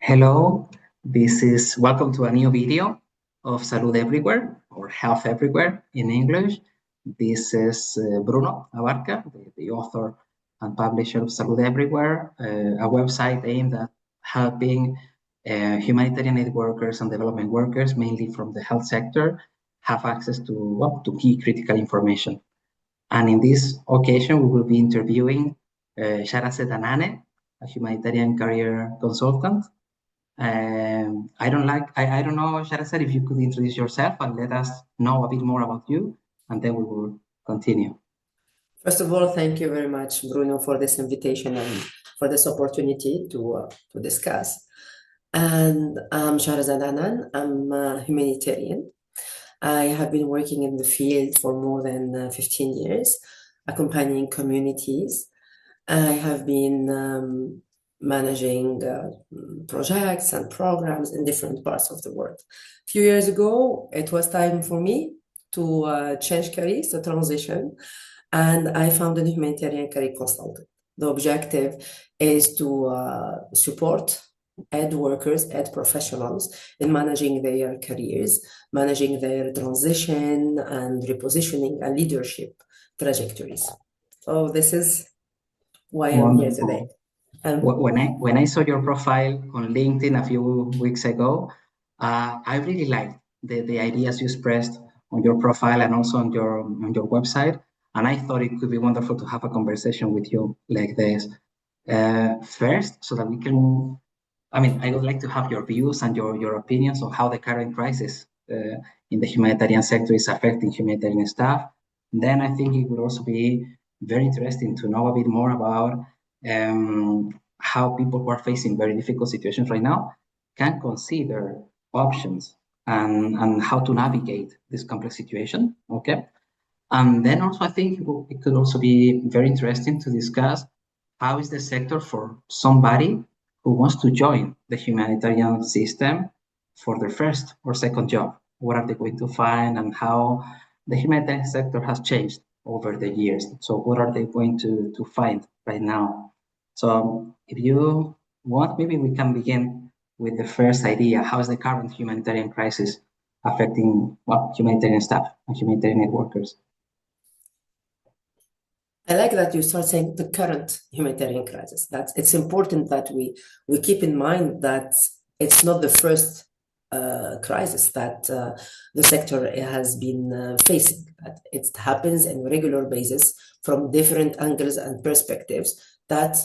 Hello, this is welcome to a new video of Salud Everywhere or Health Everywhere in English. This is Bruno Abarca, the author and publisher of Salud Everywhere, a website aimed at helping humanitarian aid workers and development workers, mainly from the health sector, have access to key critical information. And in this occasion, we will be interviewing Shahrazad Anane, a humanitarian career consultant. I don't know, Shahrazad, if you could introduce yourself and let us know a bit more about you, and then we will continue. First of all, thank you very much, Bruno, for this invitation and for this opportunity to discuss. And I'm Shahrazad Anan. I'm a humanitarian. I have been working in the field for more than 15 years, accompanying communities. I have been managing projects and programs in different parts of the world. A few years ago, it was time for me to change careers, to transition, and I founded a humanitarian career consultant. The objective is to support aid workers, aid professionals in managing their careers, managing their transition and repositioning and leadership trajectories. So this is why I'm here today. When I saw your profile on LinkedIn a few weeks ago, I really liked the ideas you expressed on your profile and also on your website. And I thought it could be wonderful to have a conversation with you like this. First, so that we can, I would like to have your views and your opinions on how the current crisis in the humanitarian sector is affecting humanitarian staff. Then I think it would also be very interesting to know a bit more about how people who are facing very difficult situations right now can consider options and how to navigate this complex situation, okay? And then also, I think it could also be very interesting to discuss how is the sector for somebody who wants to join the humanitarian system for their first or second job. What are they going to find and how the humanitarian sector has changed over the years. So what are they going to find right now? So if you want, maybe we can begin with the first idea. How is the current humanitarian crisis affecting humanitarian staff and humanitarian aid workers? I like that you start saying the current humanitarian crisis. It's important that we keep in mind that it's not the first crisis that the sector has been facing. That it happens on a regular basis from different angles and perspectives. That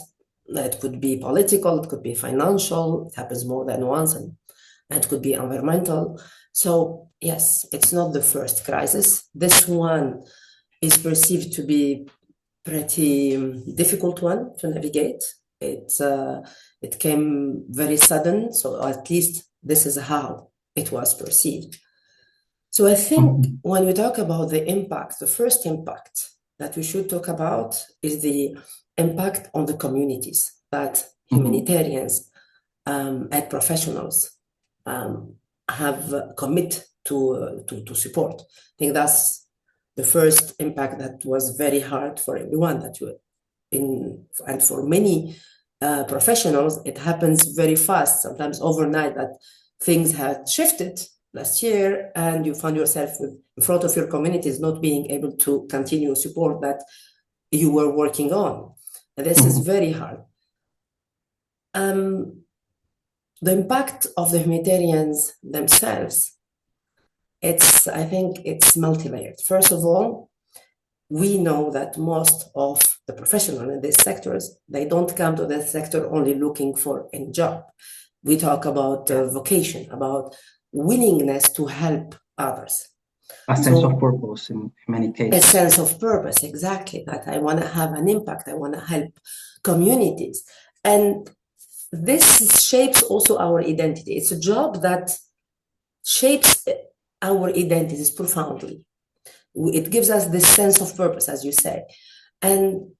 it could be political, it could be financial, it happens more than once, and it could be environmental. So yes, it's not the first crisis. This one is perceived to be pretty difficult one to navigate. It came very sudden, so at least this is how it was perceived. So I think when we talk about the impact, the first impact that we should talk about is the impact on the communities that humanitarians and professionals have commit to support. I think that's the first impact that was very hard for everyone and for many professionals, it happens very fast, sometimes overnight, that things had shifted last year and you found yourself in front of your communities not being able to continue support that you were working on. And this is very hard. The impact of the humanitarians themselves, I think it's multi-layered. First of all, we know that most of the professionals in these sectors, they don't come to this sector only looking for a job. We talk about vocation, about willingness to help others. A sense of purpose in many cases. A sense of purpose, exactly, that I want to have an impact, I want to help communities. And this shapes also our identity. It's a job that shapes our identities profoundly. It gives us this sense of purpose, as you say, and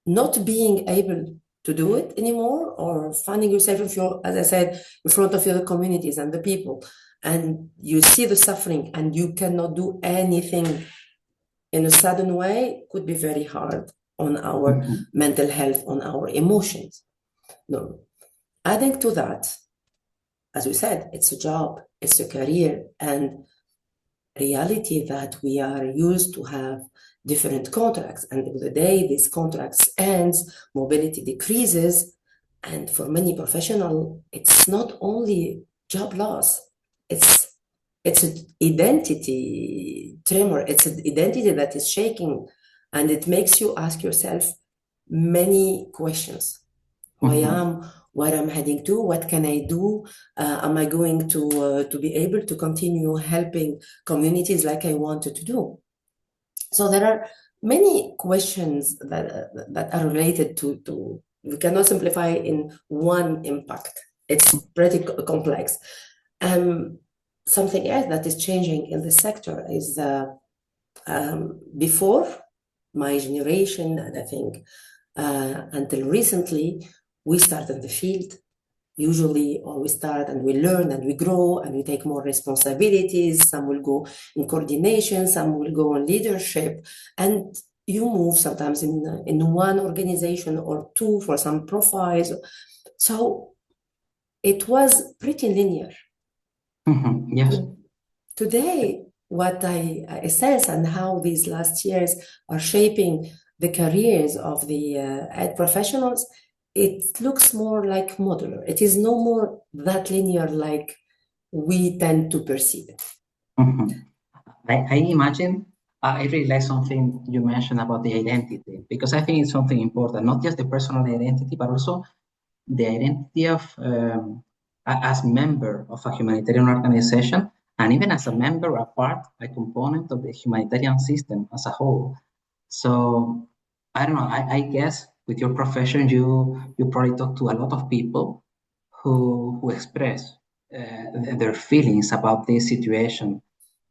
not being able to do it anymore, or finding yourself, as I said, in front of your communities and the people, and you see the suffering and you cannot do anything in a sudden way, could be very hard on our mental health, on our emotions. No. Adding to that, as we said, it's a job, it's a career, and reality that we are used to have different contracts, and the day these contracts ends, mobility decreases, and for many professionals, it's not only job loss, it's an identity tremor, it's an identity that is shaking, and it makes you ask yourself many questions. Who I am, where I'm heading to, what can I do? Am I going to be able to continue helping communities like I wanted to do? So there are many questions that are related to we cannot simplify in one impact. It's pretty complex. Something else that is changing in the sector is before my generation, and I think until recently, we start in the field, usually, or we start and we learn and we grow and we take more responsibilities. Some will go in coordination, some will go in leadership, and you move sometimes in one organization or two for some profiles. So it was pretty linear. Yes. Today, what I sense and how these last years are shaping the careers of the ed professionals, it looks more like modular. It is no more that linear like we tend to perceive it. I imagine I really like something you mentioned about the identity, because I think it's something important, not just the personal identity, but also the identity of as member of a humanitarian organization, and even as a member, a part, a component of the humanitarian system as a whole. So I don't know. I guess with your profession, you probably talk to a lot of people who express their feelings about this situation.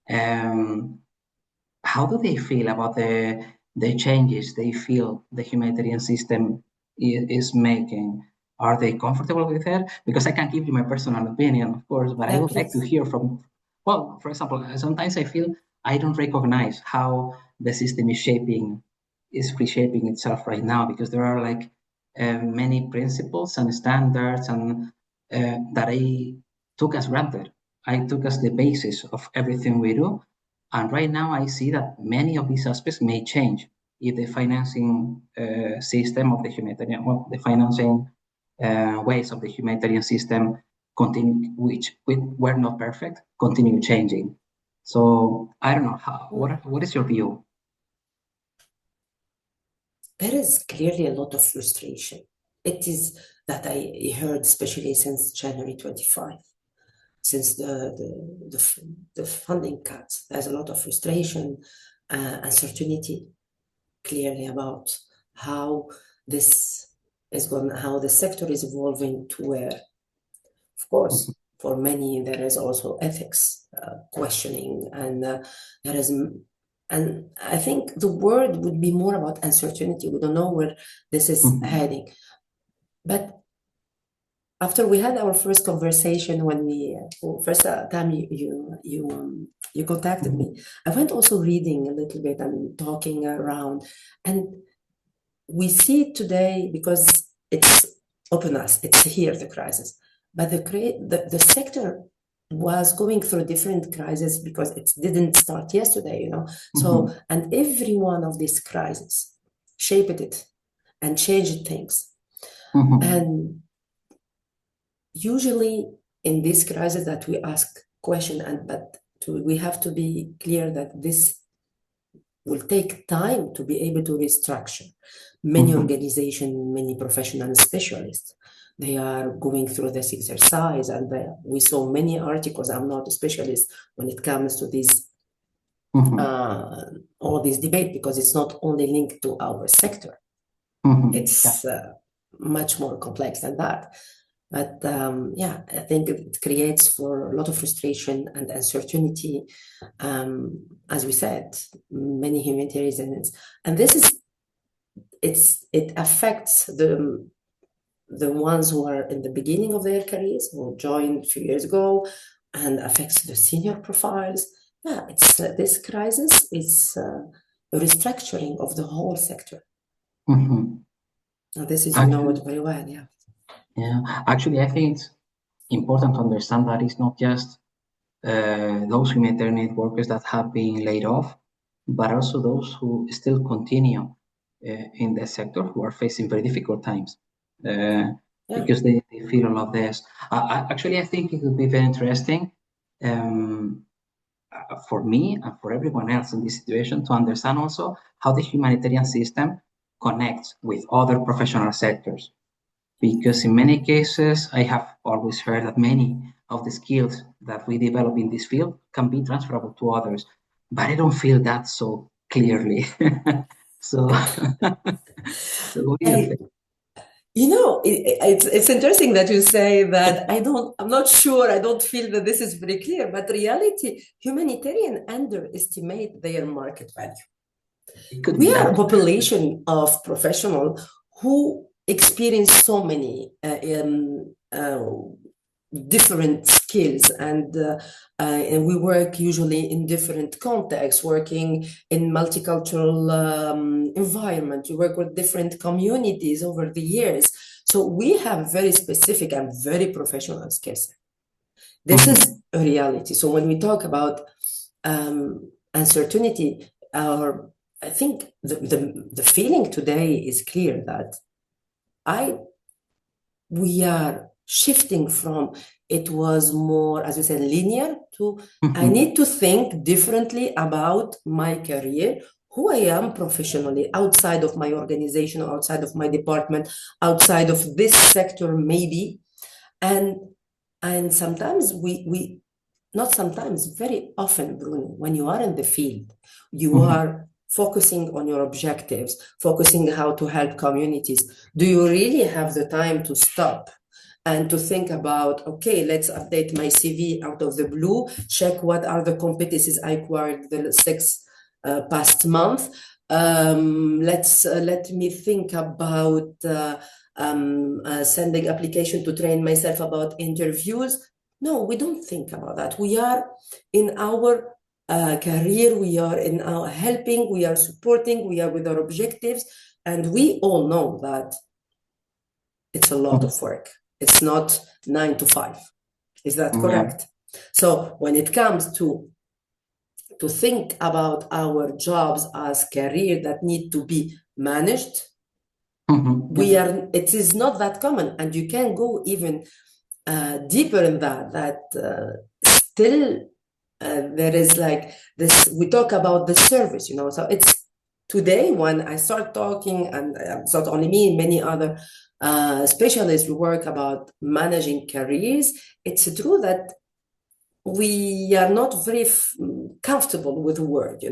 How do they feel about the changes they feel the humanitarian system is making? Are they comfortable with it? Because I can give you my personal opinion, of course, but I would like to hear from, well, for example, sometimes I feel I don't recognize how the system is reshaping itself right now, because there are like many principles and standards and that I took as granted. I took as the basis of everything we do. And right now I see that many of these aspects may change if the financing system of the humanitarian, well, the financing ways of the humanitarian system continue, which were not perfect, continue changing. So I don't know what is your view? There is clearly a lot of frustration. It is that I heard, especially since January 25, since the funding cuts. There's a lot of frustration, uncertainty, clearly about how this is going, how the sector is evolving to where. Of course, for many there is also ethics questioning, and there is. And I think the word would be more about uncertainty. We don't know where this is heading. But after we had our first conversation, when we first time you contacted me, I went also reading a little bit and talking around, and we see it today because it's open us. It's here, the crisis, but the sector was going through different crises because it didn't start yesterday, you know. So, and every one of these crises shaped it and changed things. And usually in this crisis that we ask question, we have to be clear that this will take time to be able to restructure. Many organizations, many professional specialists, they are going through this exercise, and we saw many articles. I'm not a specialist when it comes to this all this debate, because it's not only linked to our sector. It's much more complex than that. But yeah, I think it creates for a lot of frustration and uncertainty. As we said, many humanitarians, and this is it affects the ones who are in the beginning of their careers, who joined a few years ago, and affects the senior profiles. Yeah, it's this crisis is a restructuring of the whole sector. Now, this is, you know it very well, yeah. Yeah, actually, I think important to understand that it's not just those humanitarian aid workers that have been laid off, but also those who still continue in the sector who are facing very difficult times because they feel all of this. Actually, I think it would be very interesting for me and for everyone else in this situation to understand also how the humanitarian system connects with other professional sectors. Because in many cases, I have always heard that many of the skills that we develop in this field can be transferable to others, but I don't feel that so clearly. So, so what do you think? You know, it's interesting that you say that I'm not sure, I don't feel that this is very clear, but reality, humanitarian underestimate their market value. We are a population of professionals who experience so many different skills, and we work usually in different contexts, working in multicultural environment. We work with different communities over the years, so we have very specific and very professional skills. This is a reality. So when we talk about uncertainty, I think the feeling today is clear that we are shifting from, it was more, as you said, linear to I need to think differently about my career, who I am professionally, outside of my organization, outside of my department, outside of this sector maybe. And sometimes not sometimes, very often, Bruno, when you are in the field, you are focusing on your objectives, focusing how to help communities. Do you really have the time to stop and to think about, okay, let's update my CV out of the blue, check what are the competencies I acquired the past month. Let me think about sending application to train myself about interviews. No, we don't think about that. We are in our career, we are in our helping, we are supporting, we are with our objectives, and we all know that it's a lot of work. It's not 9 to 5. Is that correct? So when it comes to think about our jobs as career that need to be managed, it is not that common, and you can go even deeper in that still there is like this, we talk about the service, so it's today when I start talking, and it's not only me, many other specialists who work about managing careers, it's true that we are not very comfortable with the word,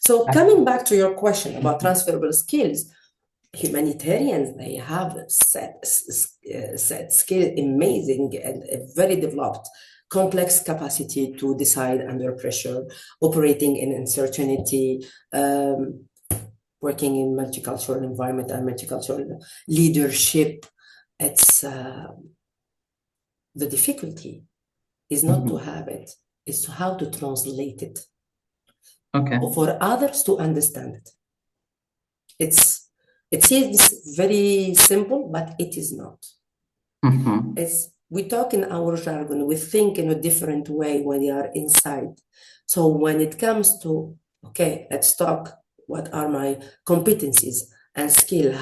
So coming back to your question about transferable skills, humanitarians, they have set skill, amazing and very developed, complex capacity to decide under pressure, operating in uncertainty, working in multicultural environment and multicultural leadership. It's the difficulty is not to have it, it's how to translate it. Okay. For others to understand it. It seems very simple, but it is not. We talk in our jargon, we think in a different way when we are inside. So when it comes to, okay, let's talk, what are my competencies and skill?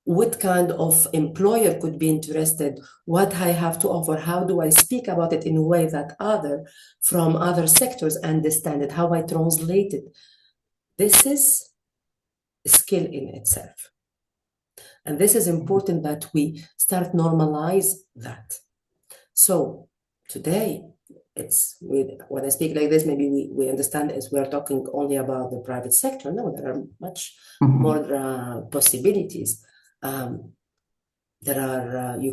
What kind of employer could be interested? What I have to offer? How do I speak about it in a way that from other sectors understand it? How I translate it? This is a skill in itself. And this is important that we start normalize that. So today, when I speak like this, maybe we understand as we are talking only about the private sector. No, there are much more possibilities. You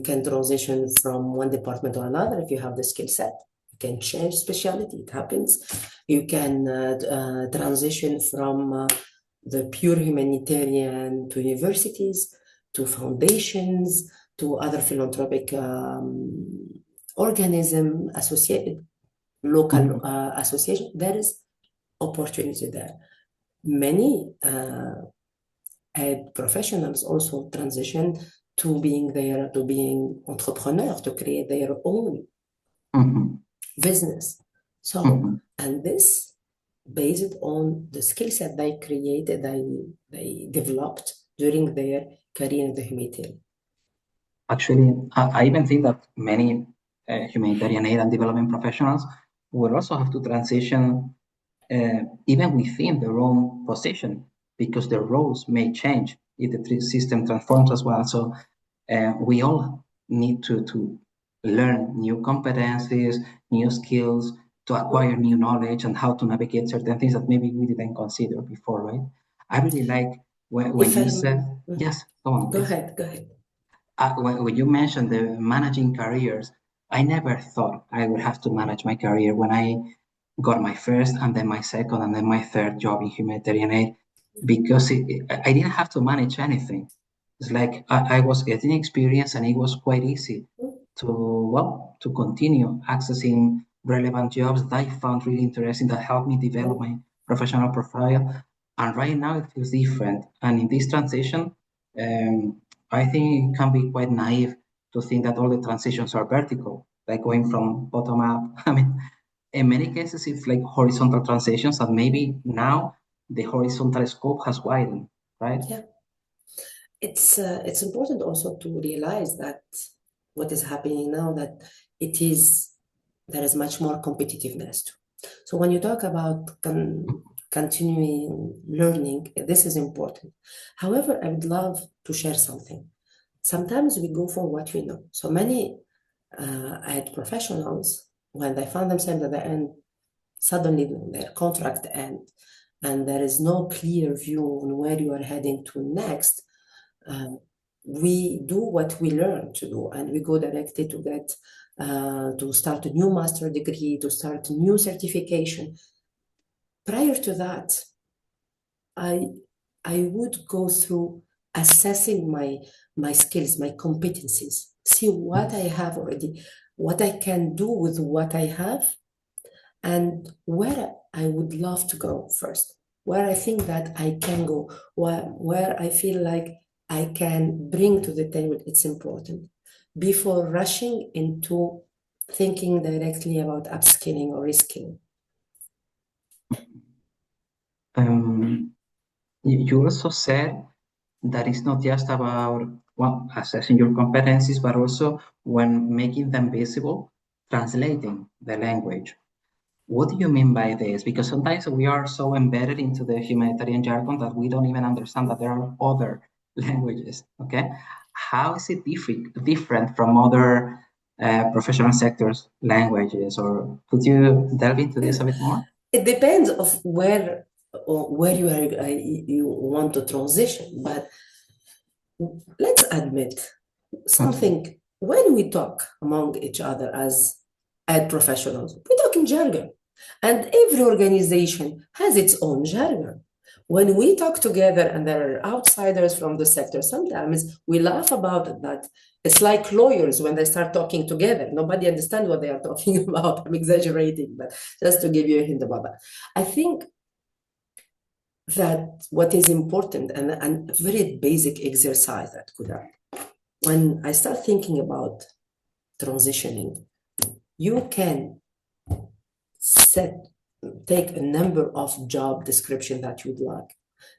can transition from one department to another if you have the skill set. You can change specialty, it happens. You can transition from the pure humanitarian to universities, to foundations, to other philanthropic organism, associated, local association. There is opportunity there. Many professionals also transition to being entrepreneur, to create their own business. So, and this based on the skill set they created, they developed during their career in the humanitarian. Actually, I even think that many humanitarian aid and development professionals will also have to transition even within their own position, because their roles may change if the system transforms as well. So we all need to learn new competencies, new skills, to acquire new knowledge and how to navigate certain things that maybe we didn't consider before, right? I really like when you said, yes, go on. Go ahead. When you mentioned the managing careers, I never thought I would have to manage my career when I got my first and then my second and then my third job in humanitarian aid, because I didn't have to manage anything. It's like I was getting experience and it was quite easy to continue accessing relevant jobs that I found really interesting, that helped me develop my professional profile. And right now it feels different. And in this transition, I think it can be quite naive to think that all the transitions are vertical, like going from bottom up. I mean, in many cases, it's like horizontal transitions, and maybe now the horizontal scope has widened, right? Yeah. It's important also to realize that what is happening now, that there is much more competitiveness too. So when you talk about continuing learning, this is important. However, I would love to share something. Sometimes we go for what we know. So many aid professionals, when they found themselves at the end, suddenly their contract ends, and there is no clear view on where you are heading to next. We do what we learn to do, and we go directly to get to start a new master degree, to start a new certification. Prior to that, I would go through assessing my skills, my competencies, see what I have already, what I can do with what I have, and where I would love to go first, where I think that I can go, where I feel like I can bring to the table. It's important before rushing into thinking directly about upskilling or reskilling. You also said that it's not just about assessing your competencies, but also when making them visible, translating the language. What do you mean by this? Because sometimes we are so embedded into the humanitarian jargon that we don't even understand that there are other languages, okay? How is it different from other professional sectors' languages? Or could you delve into this a bit more? It depends of where you want to transition, but let's admit something. When we talk among each other as professionals, we talk in jargon, and every organization has its own jargon. When we talk together and there are outsiders from the sector, sometimes we laugh about it, that it's like lawyers when they start talking together. Nobody understands what they are talking about. I'm exaggerating, but just to give you a hint about that. I think that what is important, and a very basic exercise that could happen, when I start thinking about transitioning, you can take a number of job description that you'd like,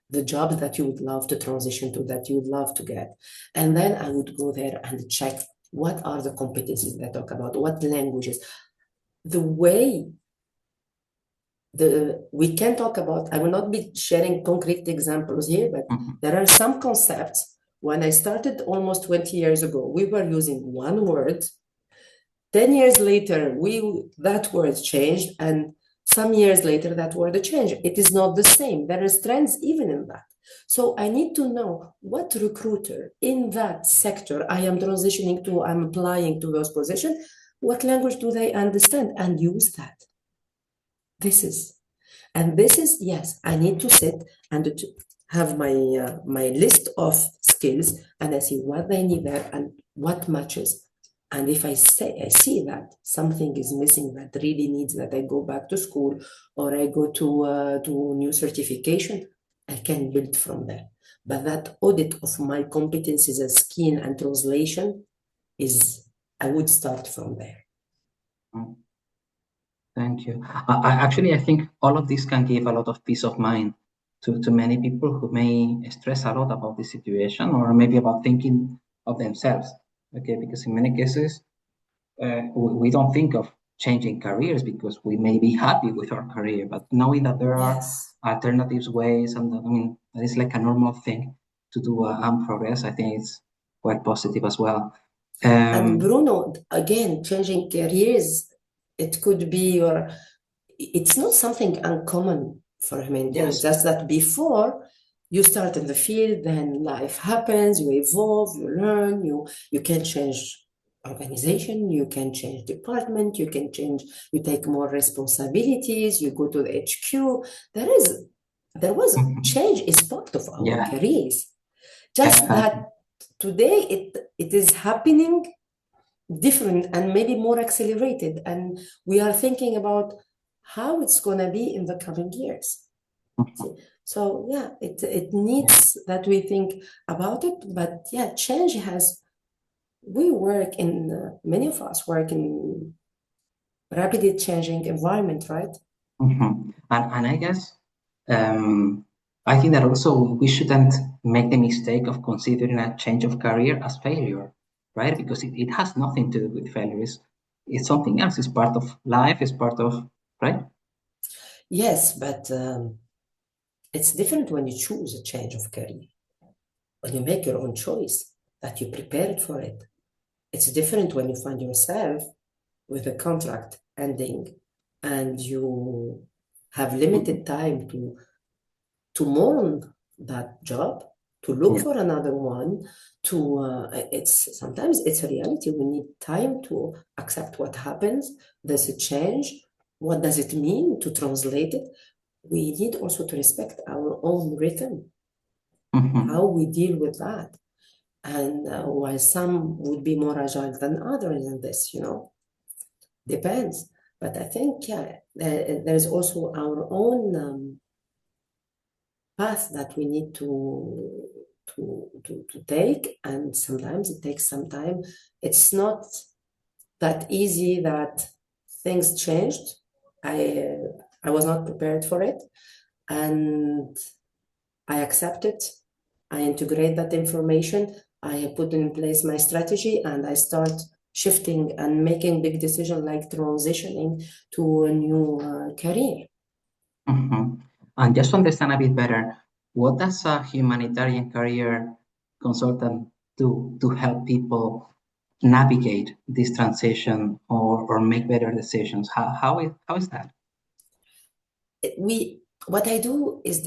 the jobs that you would love to transition to, that you would love to get. And then I would go there and check what are the competencies that I talk about, what languages, the way we can talk about. I will not be sharing concrete examples here, but there are some concepts. When I started almost 20 years ago, we were using one word. 10 years later, that word changed, and some years later, that word changed. It is not the same. There is trends even in that. So I need to know what recruiter in that sector I am transitioning to, I'm applying to those positions, what language do they understand, and use that. Yes, I need to sit and to have my list of skills, and I see what they need there and what matches. And if I see that something is missing that really needs that I go back to school or I go to new certification, I can build from there. But that audit of my competencies and skill and translation is, I would start from there. Thank you. Actually, I think all of this can give a lot of peace of mind to many people who may stress a lot about the situation or maybe about thinking of themselves. Okay, because in many cases, we don't think of changing careers because we may be happy with our career, but knowing that there are Yes. alternatives ways, and I mean, that is like a normal thing to do and progress, I think it's quite positive as well. And Bruno, again, changing careers, it could be it's not something uncommon for humanitarian. Yes. Just that before you start in the field, then life happens, you evolve, you learn, you can change organization, you can change department, you take more responsibilities, you go to the HQ. There was change is part of our careers. Just that today it is happening different and maybe more accelerated, and we are thinking about how it's going to be in the coming years. So yeah, it needs that we think about it. But yeah, change many of us work in rapidly changing environment, right? And I guess I think that also we shouldn't make the mistake of considering a change of career as failure, right? Because it has nothing to do with failure. It's something else. It's part of life. It's part of, right? Yes, but it's different when you choose a change of career. When you make your own choice, that you prepared for it. It's different when you find yourself with a contract ending and you have limited time to mourn that job, to look for another one, sometimes it's a reality. We need time to accept what happens. There's a change. What does it mean to translate it? We need also to respect our own rhythm, how we deal with that. And while some would be more agile than others in this, depends. But I think, yeah, there's also our own path that we need to take, and sometimes it takes some time. It's not that easy that things changed. I was not prepared for it, and I accept it. I integrate that information. I put in place my strategy, and I start shifting and making big decisions like transitioning to a new career. And just to understand a bit better, what does a humanitarian career consultant do to help people navigate this transition or make better decisions? How is that? What I do is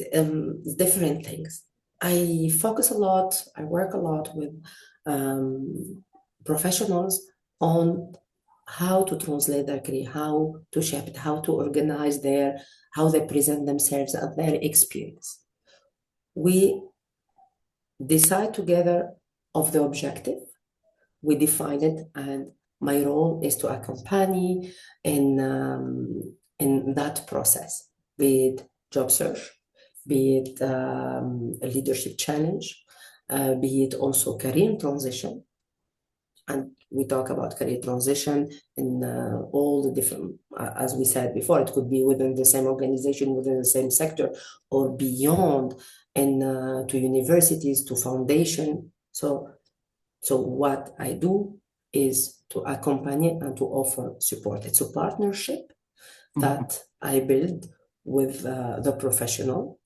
different things. I focus a lot, I work a lot with professionals on how to translate their career, how to shape it, how to organize how they present themselves and their experience. We decide together of the objective, we define it, and my role is to accompany in that process, be it job search, be it a leadership challenge, be it also career transition. And we talk about career transition in all the different, as we said before, it could be within the same organization, within the same sector, or beyond, and to universities, to foundation. So what I do is to accompany and to offer support. It's a partnership that I build with the professional,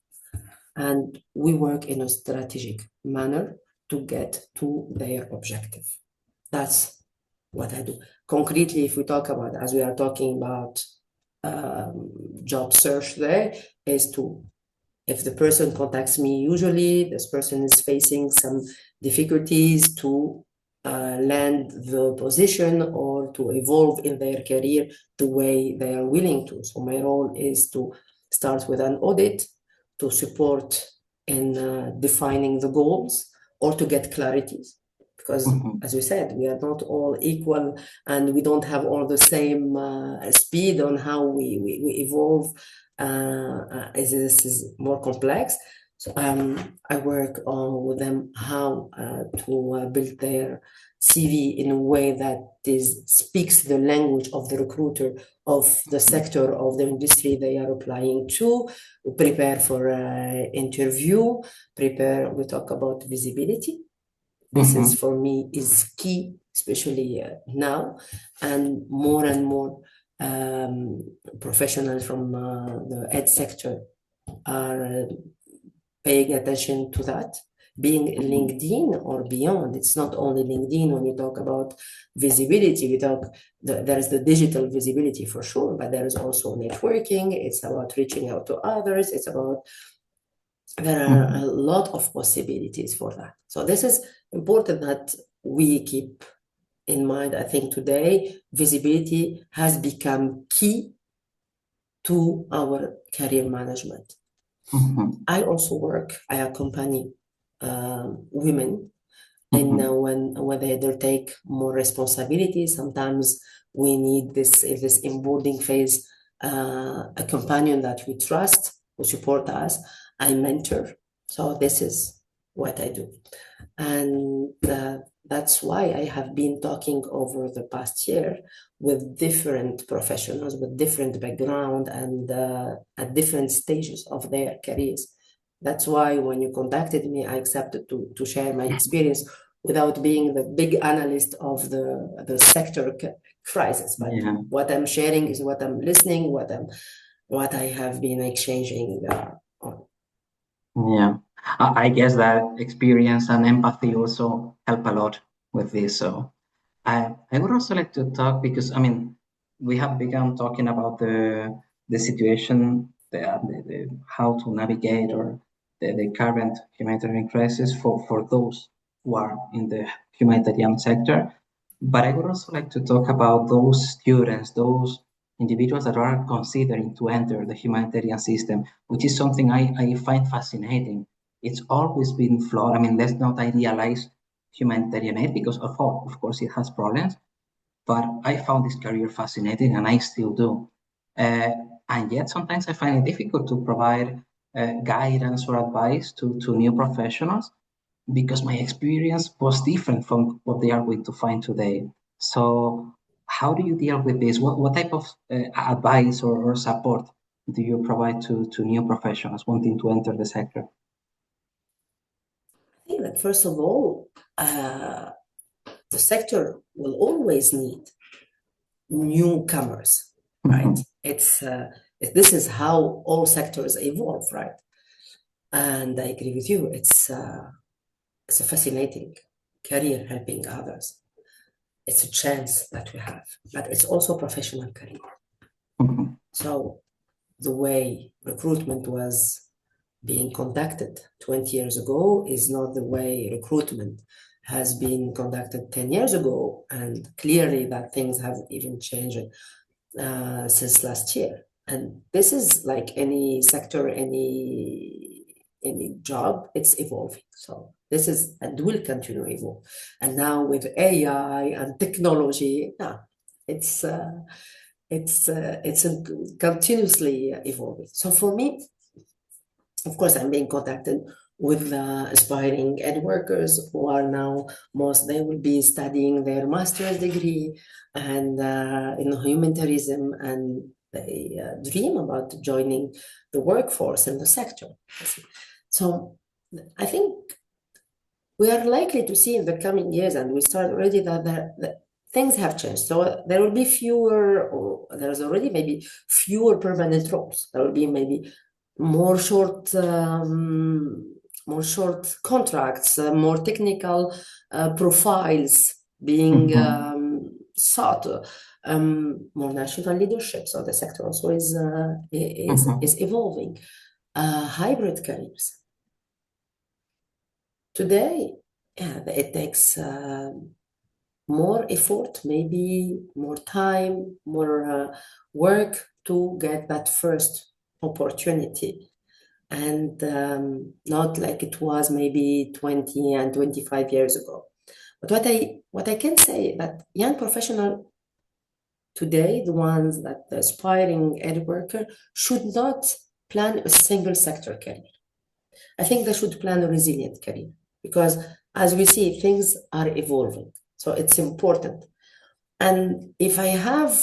and we work in a strategic manner to get to their objective. That's what I do. Concretely, if we talk about, as we are talking about job search, there is if the person contacts me, usually this person is facing some difficulties to land the position or to evolve in their career the way they are willing to. So my role is to start with an audit, to support in defining the goals, or to get clarities. Because as we said, we are not all equal, and we don't have all the same speed on how we evolve. This is more complex. So I work on with them how to build their CV in a way that speaks the language of the recruiter, of the sector, of the industry they are applying to, prepare for an interview, prepare, we talk about visibility. This is, for me, is key, especially now, and more professionals from the ed sector are paying attention to that. Being LinkedIn or beyond, it's not only LinkedIn. When you talk about visibility, there is the digital visibility for sure, but there is also networking. It's about reaching out to others. There are a lot of possibilities for that. So this is important that we keep in mind. I think today visibility has become key to our career management. I also I accompany women in when they take more responsibility. Sometimes we need this onboarding phase, a companion that we trust, who support us. I mentor. So this is what I do. And that's why I have been talking over the past year with different professionals with different background and at different stages of their careers. That's why when you contacted me, I accepted to share my experience without being the big analyst of the sector crisis. But what I'm sharing is what I'm listening, what I have been exchanging on. Yeah, I guess that experience and empathy also help a lot with this. So I would also like to talk because I mean we have begun talking about the situation, the how to navigate or the current humanitarian crisis for those who are in the humanitarian sector. But I would also like to talk about those students, those individuals that are considering to enter the humanitarian system, which is something I find fascinating. It's always been flawed. I mean, let's not idealize humanitarian aid because of course it has problems, but I found this career fascinating and I still do. And yet sometimes I find it difficult to provide guidance or advice to new professionals because my experience was different from what they are going to find today. So how do you deal with this? What type of advice or support do you provide to new professionals wanting to enter the sector? I think that first of all, the sector will always need newcomers, right? This is how all sectors evolve, right? And I agree with you. It's a fascinating career helping others. It's a chance that we have, but it's also a professional career. So the way recruitment was being conducted 20 years ago is not the way recruitment has been conducted 10 years ago. And clearly that things have even changed since last year. And this is like any sector, any job, it's evolving. So this is and will continue to evolve. And now with AI and technology, it's continuously evolving. So for me, of course, I'm being contacted with aspiring ed workers who are now they will be studying their master's degree and in humanitarianism, and they dream about joining the workforce in the sector. So I think we are likely to see in the coming years, and we start already that things have changed. So there will be there's already maybe fewer permanent roles. There will be maybe more short contracts, more technical profiles being sought, more national leadership. So the sector also is evolving. Hybrid careers. Today, it takes more effort, maybe more time, more work to get that first opportunity, and not like it was maybe 20 and 25 years ago. But what I can say that young professional today, the ones that the aspiring ed worker, should not plan a single sector career. I think they should plan a resilient career, because as we see, things are evolving. So it's important. And if I have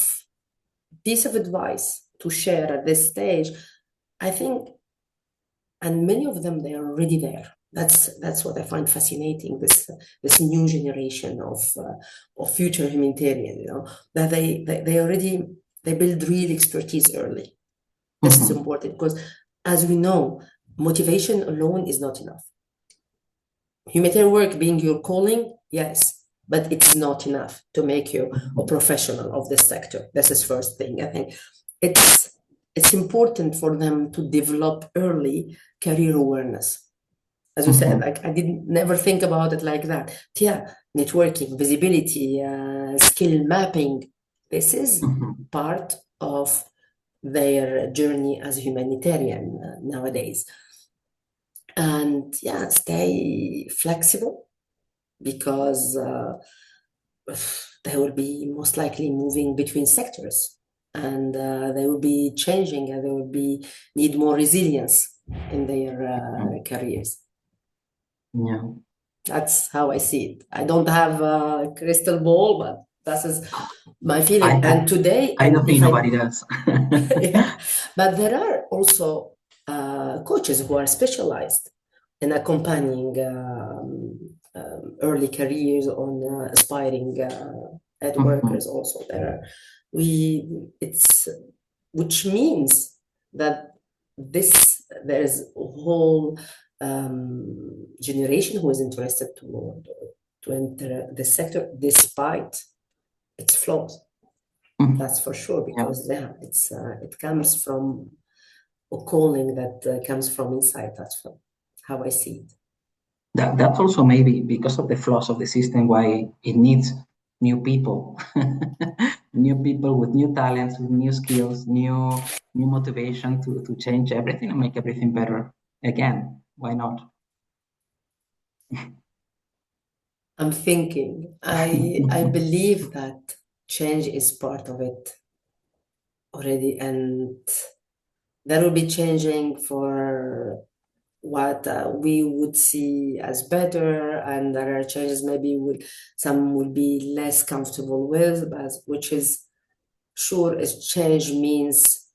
piece of advice to share at this stage, I think, and many of them, they are already there. That's what I find fascinating. This new generation of future humanitarian, you know, that they already build real expertise early. This is important because, as we know, motivation alone is not enough. Humanitarian work being your calling, yes, but it's not enough to make you a professional of this sector. This is first thing. I think it's important for them to develop early career awareness. As you said, I didn't never think about it like that. Yeah, networking, visibility, skill mapping. This is part of their journey as a humanitarian nowadays. And yeah, stay flexible, because they will be most likely moving between sectors, and they will be changing, and they will need more resilience in their careers. Yeah, that's how I see it. I don't have a crystal ball, but that is my feeling. And today, I don't think nobody does. yeah, but there are also coaches who are specialized in accompanying early careers on aspiring ed workers. Also, which means that there is a whole generation who is interested to enter the sector despite its flaws. That's for sure, because it comes from a calling that comes from inside. That's how I see it. That's also maybe because of the flaws of the system why it needs new people, new people with new talents, with new skills, new motivation to change everything and make everything better again. Why not? I'm thinking. I believe that change is part of it already, and that will be changing for what we would see as better, and there are changes maybe some will be less comfortable with, but which is sure as change means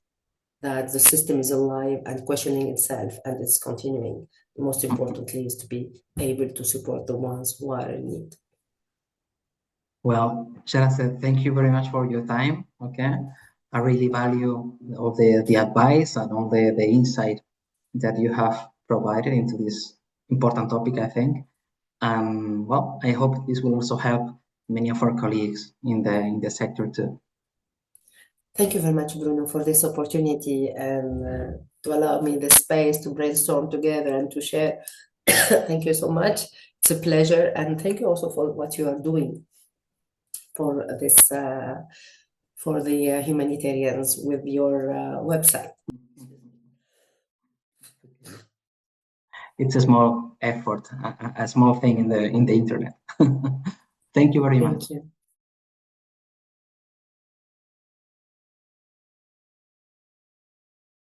that the system is alive and questioning itself, and it's continuing. The most importantly is to be able to support the ones who are in need. Well, Sherazad, thank you very much for your time. Okay, I really value all the advice and all the insight that you have provided into this important topic, I think. Well, I hope this will also help many of our colleagues in the sector too. Thank you very much, Bruno, for this opportunity and to allow me the space to brainstorm together and to share. Thank you so much. It's a pleasure, and thank you also for what you are doing for this for the humanitarians with your website. It's a small effort, a small thing in the internet. Thank you very much. Thank you.